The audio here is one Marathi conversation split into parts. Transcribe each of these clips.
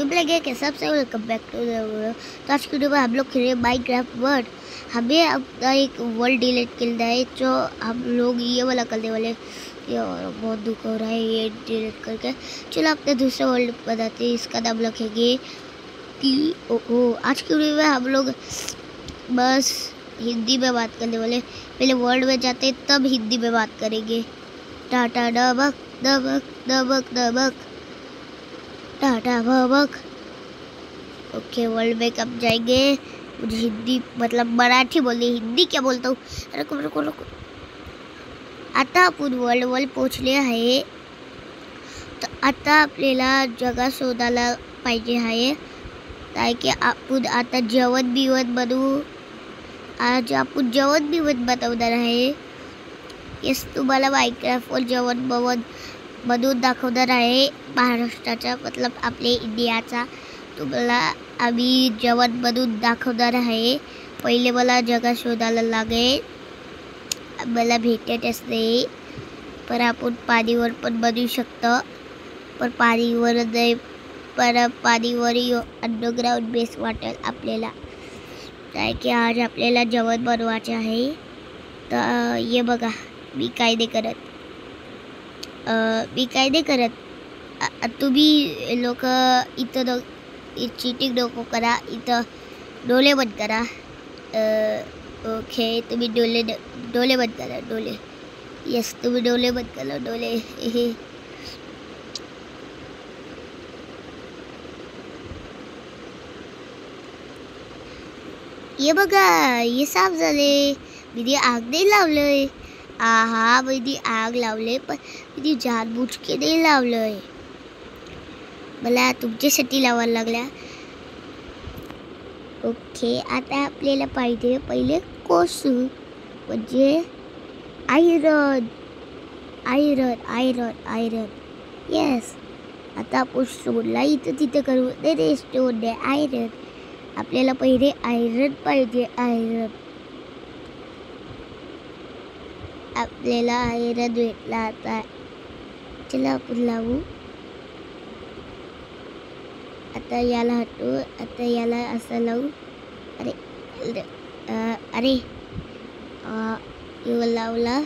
कैसे सबसे welcome back to the video. तो आज की वीडियो में हम लोग खेले माइनक्राफ्ट वर्ल्ड। हमें अपना एक वर्ल्ड डिलीट करना है, जो हम लोग ये वाला करने वाले। ये बहुत दुख हो रहा है ये डिलीट करके। चलो अपने दूसरे वर्ल्ड बनाते हैं, इसका नाम रखेंगे कि आज की वीडियो में हम लोग बस हिंदी में बात करने वाले। पहले वर्ल्ड में जाते हैं तब हिंदी में बात करेंगे। टाटा डबक डबक डबक डबक टाटा बबक। ओके, वर्ल्ड में कब जाएंगे? मुझे हिंदी मतलब मराठी बोलनी, हिंदी क्या बोलता हूँ। रुको रुको रुको, आता आपण वर्ल्ड पोचले आहे। तर आता आपल्याला जगा शोधायला पाहिजे आहे, काय की आपण आता जेवण बिवण बनवू। आज आपण जेवण बिवण बनवणार आहे। येस, तुम्हाला माइनक्राफ्टवर जेवण बनवून दाखवणार आहे, महाराष्ट्राचा मतलब आपले इंडियाचा। तुम्हाला आम्ही जेवण बनवून दाखवणार आहे। पहिले मला जगा शोधायला लागेल, मला भेटतच नाही। पण आपण पाणीवर पण बनवू शकतो, पण पाणीवर नाही, पण पाणीवर अंडरग्राउंड बेस वाटेल आपल्याला, काय की आज आपल्याला जेवण बनवायचे आहे। तर ये बघा, मी काय नाही करत, तुम्ही लोक इथं चीटिंग नको करा, इथं डोळे बंद करा। ओके, तुम्ही डोळे बंद करा, डोळे। येस, तुम्ही डोळे बंद करा, डोळे। ये बघा, ये साफ झाले। मी आग नाही लावलंय। आहा, मी आग लावले, पण मी जानबूझ के नाही लावलंय, मला तुमच्यासाठी लावायला लागल्या। ओके, आता आपल्याला पाहिजे पहिले कोसू, म्हणजे iron iron iron iron. Yes, आता आपण स्टोनला इथं तिथं करू। नाही स्टोन नाही, आयरन। आपल्याला पहिले आयरन पाहिजे, आयरन। आपल्याला आयरन भेटला आता। चला आपण लावू। आता याला हटवू, आता याला असं लावू। अरे अरे यो लावला,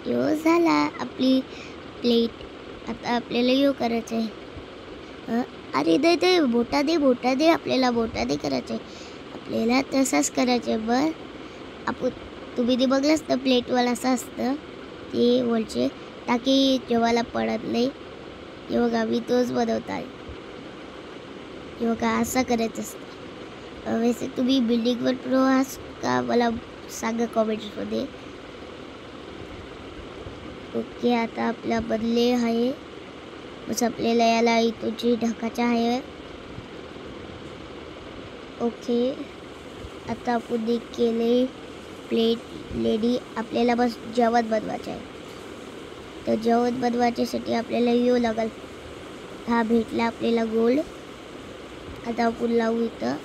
यो झाला आपली प्लेट। आता आपल्याला यो करायचं आहे। अरे दे बोटा दे, आपल्याला बोटा दे करायचं आहे, आपल्याला तसंच करायचं आहे। बरं, आपण तुम्ही ते बघलंच तर प्लेटवाला असं असतं ते वरचे, ताकी जेवायला पडत नाही। हे बघा, मी तोच बनवत आहे। हे बघा, असं करायचं असतं। वैसे तुम्ही बिल्डिंगवर प्रो आहात का, मला सांगा कॉमेंट्समध्ये। ओके, आता आपला बदले आहे, बस आपल्याला याला इथूनची ढकायचं आहे। ओके, आता आपण एक केले प्लेट लेडी। आपल्याला बस जेवण बनवायचं आहे, तर जेवण बनवायच्यासाठी आपल्याला यो लागल। हा भेटला आपल्याला गोल्ड। आता आपण लावू इथं।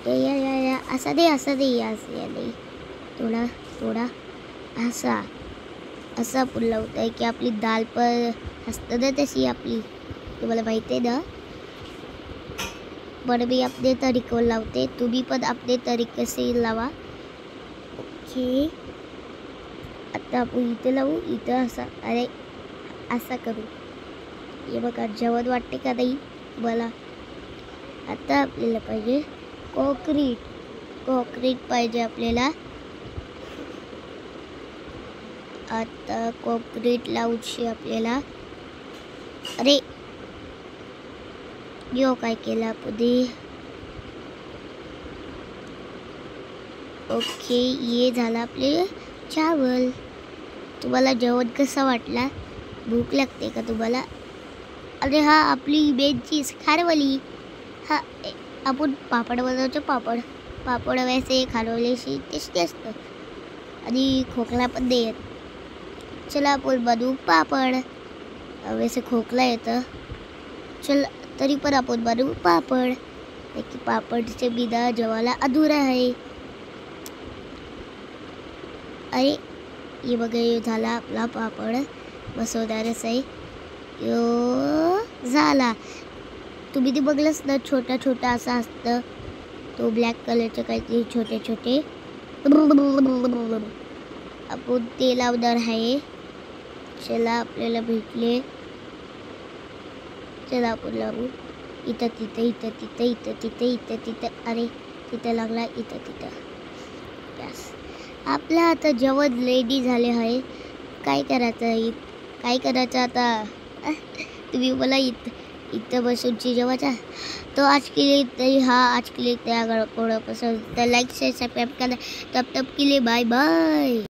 या असा दे या नाही, थोडा असा आपण लावत आहे की आपली दाल पण असतं ना तशी आपली, तुम्हाला माहिती आहे ना। पण मी अपने तरीके लावते, तुम्ही पण अपने तरीके से लावा। ओके, आता आपण इथं लावू, इथं असा। अरे असा करू। हे बघा, जेवण वाटते का नाही मला। आता आपल्याला पाहिजे कॉन्क्रीट पाहिजे आपल्याला। आता कॉन्क्रीट लावूची आपल्याला। अरे यो काय केलं आपण। ओके, ये झालं आपले चावल। तुम्हाला जेवण कसं वाटला? भूक लागते का तुम्हाला? अरे हा, आपली मेन चीज खारवली। हा, आपण पापड बनवतो, पापड वैसे खारवल्याशी टेस्टी असतं आणि खोकला पण नाही येत। चला आपण बनवू पापड। वैसे खोकला येतं, चल तरी पण आपण बनवू पापड, की पापडचे बिना जेवायला अधुरा आहे। अरे ये बघा, यो झाला आपला पापड बसवणारच आहे। यो झाला. तुम्ही ते बघलंच ना, छोटा छोटा असा असतं तो ब्लॅक कलरचे काहीतरी छोटे छोटे. आपण ते लावणार आहे. चला आपल्याला भेटले. चला आपण लावू. इथं तिथं इथं तिथं इथं तिथं इथं तिथं. अरे तिथं लागला, इथं तिथं. बस आपलं आता जेवण रेडी झाले आहे. काय करायचं काय करायचं आता? तुम्ही मला इथं बसूनची जेवायचा. तो आज के लिए इतना ही. हाँ आज के लिए इतना. अगर आपको पसंद तो लाइक शेयर सब्सक्राइब करना. तब तक के लिए बाय बाय.